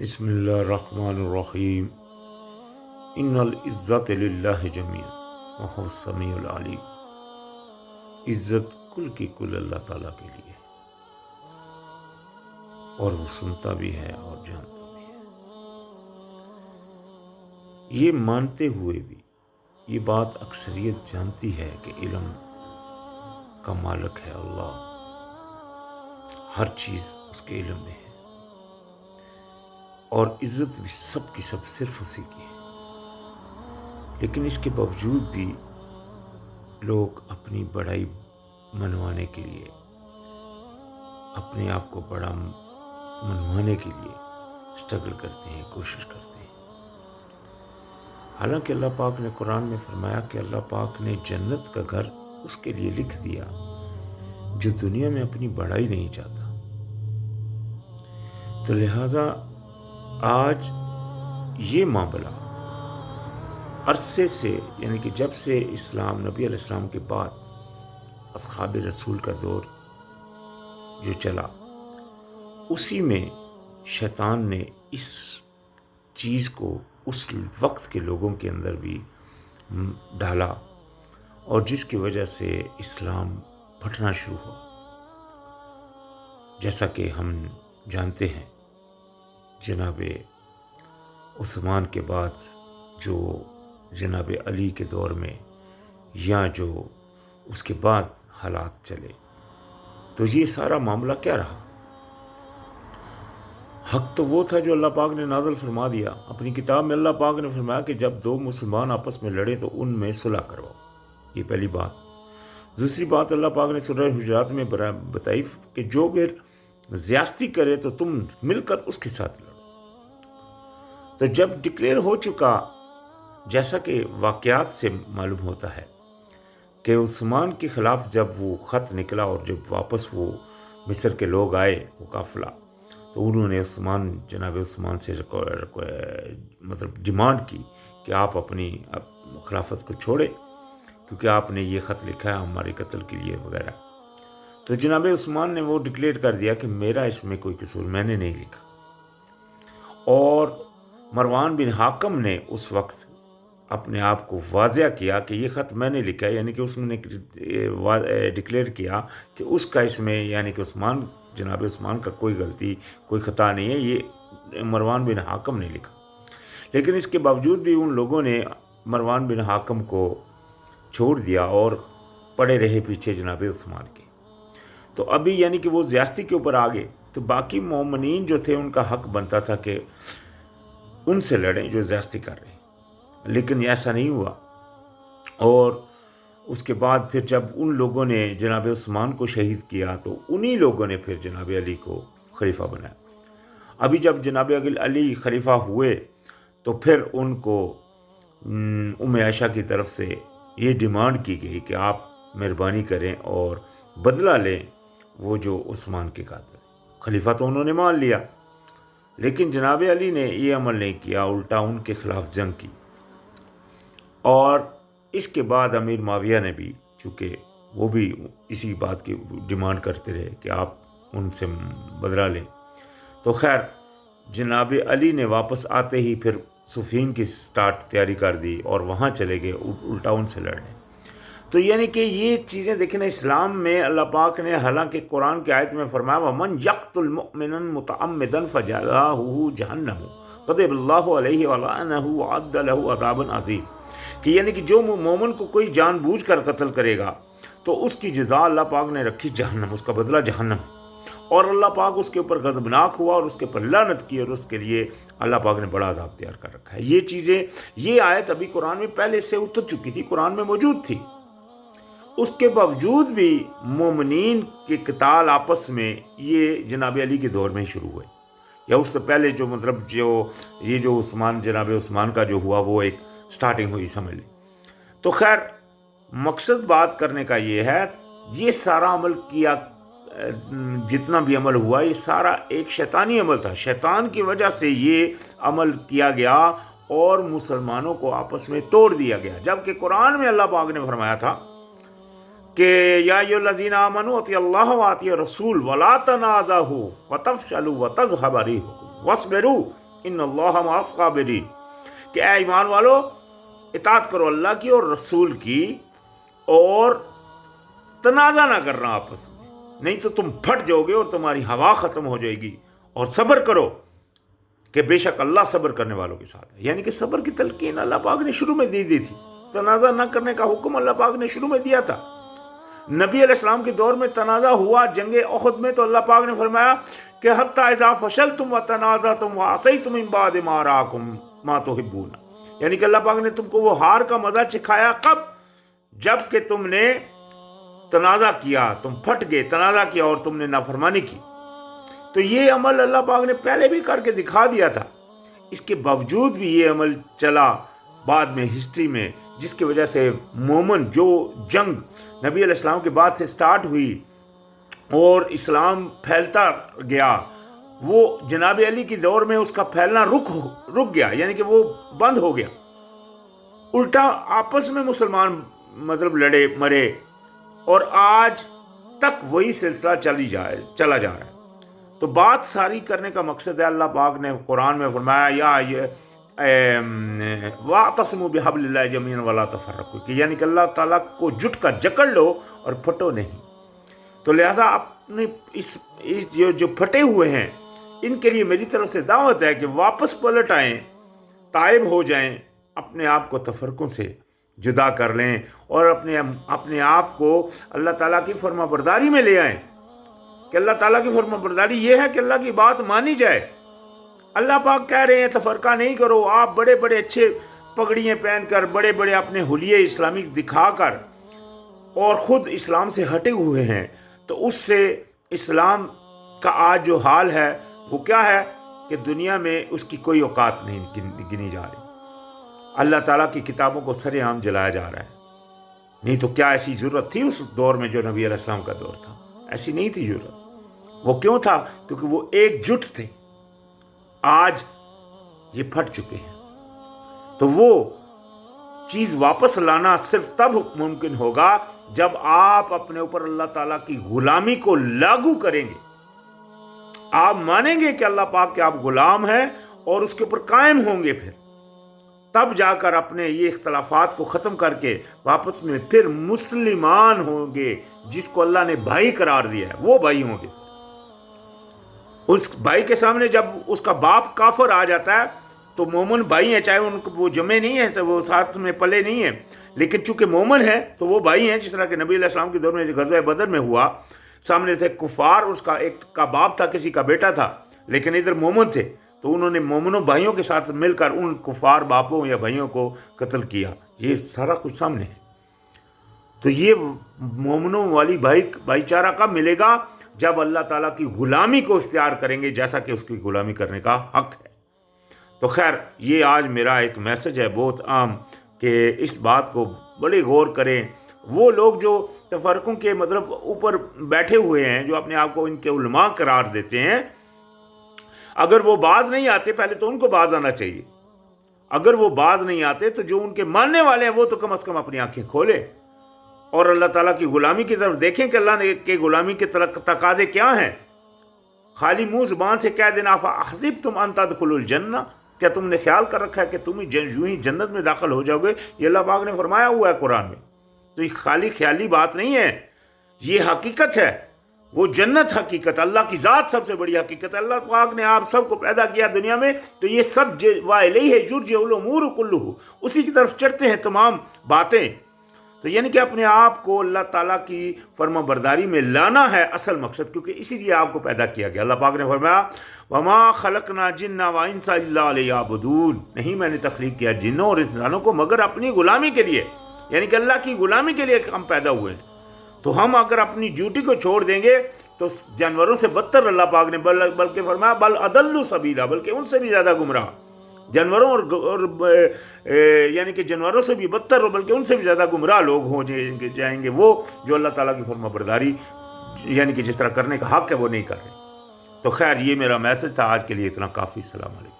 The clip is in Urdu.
بسم اللہ الرحمن الرحیم ان العزت للہ جمیعا وہو السمیع العلیم۔ عزت کل کی کل اللہ تعالیٰ کے لیے اور وہ سنتا بھی ہے اور جانتا بھی ہے۔ یہ مانتے ہوئے بھی یہ بات اکثریت جانتی ہے کہ علم کا مالک ہے اللہ، ہر چیز اس کے علم میں ہے اور عزت بھی سب کی سب صرف اسی کی ہے، لیکن اس کے باوجود بھی لوگ اپنی بڑائی منوانے کے لیے، اپنے آپ کو بڑا منوانے کے لیے اسٹرگل کرتے ہیں، کوشش کرتے ہیں۔ حالانکہ اللہ پاک نے قرآن میں فرمایا کہ اللہ پاک نے جنت کا گھر اس کے لیے لکھ دیا جو دنیا میں اپنی بڑائی نہیں چاہتا۔ تو لہٰذا آج یہ معاملہ عرصے سے، یعنی کہ جب سے اسلام نبی علیہ السلام کے بعد اصحاب رسول کا دور جو چلا، اسی میں شیطان نے اس چیز کو اس وقت کے لوگوں کے اندر بھی ڈالا، اور جس کی وجہ سے اسلام پھٹنا شروع ہوا۔ جیسا کہ ہم جانتے ہیں، جناب عثمان کے بعد جو جناب علی کے دور میں یا جو اس کے بعد حالات چلے، تو یہ سارا معاملہ کیا رہا؟ حق تو وہ تھا جو اللہ پاک نے نازل فرما دیا اپنی کتاب میں۔ اللہ پاک نے فرمایا کہ جب دو مسلمان آپس میں لڑے تو ان میں صلح کرواؤ، یہ پہلی بات۔ دوسری بات اللہ پاک نے سورہ حجرات میں بتائی کہ جو پھر زیادتی کرے تو تم مل کر اس کے ساتھ لڑو۔ تو جب ڈکلیئر ہو چکا، جیسا کہ واقعات سے معلوم ہوتا ہے کہ عثمان کے خلاف جب وہ خط نکلا اور جب واپس وہ مصر کے لوگ آئے، وہ قافلہ، تو انہوں نے جناب عثمان سے مطلب ڈیمانڈ کی کہ آپ اپنی خلافت کو چھوڑے، کیونکہ آپ نے یہ خط لکھا ہے ہمارے قتل کے لیے وغیرہ۔ تو جناب عثمان نے وہ ڈکلیئر کر دیا کہ میرا اس میں کوئی قصور، میں نے نہیں لکھا۔ اور مروان بن حاکم نے اس وقت اپنے آپ کو واضح کیا کہ یہ خط میں نے لکھا ہے، یعنی کہ اس نے ڈکلیئر کیا کہ اس کا اس میں، یعنی کہ جناب عثمان کا کوئی غلطی، کوئی خطا نہیں ہے، یہ مروان بن حاکم نے لکھا۔ لیکن اس کے باوجود بھی ان لوگوں نے مروان بن حاکم کو چھوڑ دیا اور پڑے رہے پیچھے جناب عثمان کے۔ تو ابھی یعنی کہ وہ زیادتی کے اوپر آگے، تو باقی مومنین جو تھے ان کا حق بنتا تھا کہ ان سے لڑیں جو زیادتی کر رہے ہیں، لیکن ایسا نہیں ہوا۔ اور اس کے بعد پھر جب ان لوگوں نے جناب عثمان کو شہید کیا تو انہی لوگوں نے پھر جناب علی کو خلیفہ بنایا۔ ابھی جب جناب علی خلیفہ ہوئے تو پھر ان کو ام عائشہ کی طرف سے یہ ڈیمانڈ کی گئی کہ آپ مہربانی کریں اور بدلہ لیں وہ جو عثمان کے قاتل۔ خلیفہ تو انہوں نے مان لیا، لیکن جناب علی نے یہ عمل نہیں کیا، الٹا ان کے خلاف جنگ کی۔ اور اس کے بعد امیر معاویہ نے بھی، چونکہ وہ بھی اسی بات کی ڈیمانڈ کرتے رہے کہ آپ ان سے بدلہ لیں، تو خیر جناب علی نے واپس آتے ہی پھر صفین کی تیاری کر دی اور وہاں چلے گئے الٹا ان سے لڑنے۔ تو یعنی کہ یہ چیزیں دیکھیں نا، اسلام میں اللہ پاک نے حالانکہ قرآن کی آیت میں فرمایا وَمَنْ يَقْتُلْ مُؤْمِنًا مُتَعَمِّدًا فَجَزَاؤُهُ جَهَنَّمُ غَضِبَ اللَّهُ عَلَيْهِ وَلَعَنَهُ وَأَعَدَّ لَهُ عَذَابًا عَظِيمًا، کہ یعنی کہ جو مومن کو کوئی جان بوجھ کر قتل کرے گا تو اس کی جزا اللہ پاک نے رکھی جہنم، اس کا بدلہ جہنم، اور اللہ پاک اس کے اوپر غضبناک ہوا اور اس کے اوپر لعنت کی، اور اس کے لیے اللہ پاک نے بڑا عذاب تیار کر رکھا ہے۔ یہ چیزیں، یہ آیت ابھی قرآن میں پہلے سے اتر چکی تھی، قرآن میں موجود تھی۔ اس کے باوجود بھی مومنین کے قتال آپس میں یہ جناب علی کے دور میں ہی شروع ہوئے، یا اس سے پہلے جو مطلب یہ جو جناب عثمان کا جو ہوا وہ ایک سٹارٹنگ ہوئی، سمجھ لیں۔ تو خیر مقصد بات کرنے کا یہ ہے، یہ سارا عمل کیا، جتنا بھی عمل ہوا یہ سارا ایک شیطانی عمل تھا، شیطان کی وجہ سے یہ عمل کیا گیا اور مسلمانوں کو آپس میں توڑ دیا گیا۔ جبکہ قرآن میں اللہ پاک نے فرمایا تھا کہ یا ایھا الذین آمنوا اطیعوا اللہ واطیعوا الرسول ولا تنازعوا فتفشلوا وتذھب ریحکم واصبروا ان اللہ مع الصابرین، کہ اے ایمان والو اطاعت کرو اللہ کی اور رسول کی، اور تنازع نہ کرنا آپس میں، نہیں تو تم پھٹ جاؤ گے اور تمہاری ہوا ختم ہو جائے گی، اور صبر کرو کہ بے شک اللہ صبر کرنے والوں کے ساتھ ہے۔ یعنی کہ صبر کی تلقین اللہ پاک نے شروع میں دی تھی، تنازع نہ کرنے کا حکم اللہ پاک نے شروع میں دیا تھا۔ نبی علیہ السلام کے دور میں تنازع ہوا جنگ احد میں، تو اللہ پاک نے فرمایا کہ حتی اذا فشلتم وتنازعتم وعصیتم من بعد ما اراکم ما تحبون، یعنی کہ اللہ پاک نے تم کو وہ ہار کا مزہ چکھایا کب؟ جب کہ تم نے تنازع کیا، تم پھٹ گئے، تنازع کیا اور تم نے نافرمانی کی۔ تو یہ عمل اللہ پاک نے پہلے بھی کر کے دکھا دیا تھا، اس کے باوجود بھی یہ عمل چلا بعد میں ہسٹری میں، جس کی وجہ سے مومن جو جنگ نبی علیہ السلام کے بعد سے سٹارٹ ہوئی اور اسلام پھیلتا گیا، وہ جناب علی کی دور میں اس کا پھیلنا رک گیا، یعنی کہ وہ بند ہو گیا۔ الٹا آپس میں مسلمان مطلب لڑے مرے، اور آج تک وہی سلسلہ چلا جا رہا ہے۔ تو بات ساری کرنے کا مقصد ہے، اللہ پاک نے قرآن میں فرمایا یا وَاعْتَصِمُوا بِحَبْلِ اللَّهِ جَمِيعًا وَلَا تَفَرَّقُوا، کہ یعنی کہ اللہ تعالیٰ کو جٹ کر جکڑ لو اور پھٹو نہیں۔ تو لہذا اپنے اس جو پھٹے ہوئے ہیں ان کے لیے میری طرف سے دعوت ہے کہ واپس پلٹ آئیں، تائب ہو جائیں، اپنے آپ کو تفرقوں سے جدا کر لیں، اور اپنے آپ کو اللہ تعالیٰ کی فرما برداری میں لے آئیں، کہ اللہ تعالیٰ کی فرما برداری یہ ہے کہ اللہ کی بات مانی جائے۔ اللہ پاک کہہ رہے ہیں تفرقہ نہیں کرو، آپ بڑے بڑے اچھے پگڑیاں پہن کر، بڑے بڑے اپنے حلیے اسلامی دکھا کر، اور خود اسلام سے ہٹے ہوئے ہیں، تو اس سے اسلام کا آج جو حال ہے وہ کیا ہے کہ دنیا میں اس کی کوئی اوقات نہیں گنی جا رہی۔ اللہ تعالیٰ کی کتابوں کو سر عام جلایا جا رہا ہے۔ نہیں تو کیا ایسی ضرورت تھی اس دور میں جو نبی علیہ السلام کا دور تھا؟ ایسی نہیں تھی ضرورت۔ وہ کیوں تھا؟ کیونکہ وہ ایک جٹ تھے۔ آج یہ پھٹ چکے ہیں، تو وہ چیز واپس لانا صرف تب ممکن ہوگا جب آپ اپنے اوپر اللہ تعالیٰ کی غلامی کو لاگو کریں گے۔ آپ مانیں گے کہ اللہ پاک کے آپ غلام ہیں اور اس کے اوپر قائم ہوں گے، تب جا کر اپنے یہ اختلافات کو ختم کر کے واپس میں پھر مسلمان ہوں گے، جس کو اللہ نے بھائی قرار دیا ہے وہ بھائی ہوں گے۔ اس بھائی کے سامنے جب اس کا باپ کافر آ جاتا ہے تو مومن بھائی ہیں، چاہے ان کو وہ جمع نہیں ہے، وہ ساتھ میں پلے نہیں ہیں، لیکن چونکہ مومن ہے تو وہ بھائی ہیں۔ جس طرح کہ نبی علیہ السلام کے دور میں غزوہ بدر میں ہوا، سامنے سے کفار، اس کا ایک کا باپ تھا، کسی کا بیٹا تھا، لیکن ادھر مومن تھے، تو انہوں نے مومنوں بھائیوں کے ساتھ مل کر ان کفار باپوں یا بھائیوں کو قتل کیا۔ یہ سارا کچھ سامنے ہے۔ تو یہ مومنوں والی بھائی چارہ کب ملے گا؟ جب اللہ تعالیٰ کی غلامی کو اختیار کریں گے، جیسا کہ اس کی غلامی کرنے کا حق ہے۔ تو خیر، یہ آج میرا ایک میسج ہے بہت عام، کہ اس بات کو بڑے غور کریں۔ وہ لوگ جو تفرقوں کے مطلب اوپر بیٹھے ہوئے ہیں، جو اپنے آپ کو ان کے علماء قرار دیتے ہیں، اگر وہ باز نہیں آتے، پہلے تو ان کو باز آنا چاہیے۔ اگر وہ باز نہیں آتے تو جو ان کے ماننے والے ہیں وہ تو کم از کم اپنی آنکھیں کھولے اور اللہ تعالیٰ کی غلامی کی طرف دیکھیں کہ اللہ نے کے غلامی کے تقاضے کیا ہیں۔ خالی منہ زبان سے کہہ دینا فَأَحْسِبْتُمْ أَن تَدْخُلُوا الْجَنَّةَ، کیا تم نے خیال کر رکھا ہے کہ تم یوں ہی جنت میں داخل ہو جاؤ گے؟ یہ اللہ پاک نے فرمایا ہوا ہے قرآن میں۔ تو یہ خالی خیالی بات نہیں ہے، یہ حقیقت ہے۔ وہ جنت حقیقت، اللہ کی ذات سب سے بڑی حقیقت ہے۔ اللہ پاک نے آپ سب کو پیدا کیا دنیا میں، تو یہ سب وَإِلَيْهِ يُرْجَعُ الْأُمُورُ كُلُّهُ، اسی کی طرف چڑھتے ہیں تمام باتیں۔ تو یعنی کہ اپنے آپ کو اللہ تعالیٰ کی فرما برداری میں لانا ہے اصل مقصد، کیونکہ اسی لیے آپ کو پیدا کیا گیا۔ اللہ پاک نے فرمایا وَمَا خَلَقْنَا الْجِنَّ وَالْإِنسَ إِلَّا لِيَعْبُدُونَ، نہیں میں نے تخلیق کیا جنوں اور انسانوں کو مگر اپنی غلامی کے لیے، یعنی کہ اللہ کی غلامی کے لیے ہم پیدا ہوئے ہیں۔ تو ہم اگر اپنی ڈیوٹی کو چھوڑ دیں گے تو جانوروں سے بدتر اللہ پاک نے بلکہ فرمایا بل اضل سبیلا، بلکہ ان سے بھی زیادہ گمراہ، جانوروں اور یعنی کہ جانوروں سے بھی بدتر، بلکہ ان سے بھی زیادہ گمراہ لوگ ہو جائیں گے وہ جو اللہ تعالیٰ کی فرما برداری یعنی کہ جس طرح کرنے کا حق ہے وہ نہیں کر رہے۔ تو خیر، یہ میرا میسج تھا آج کے لیے، اتنا کافی۔ السلام علیکم۔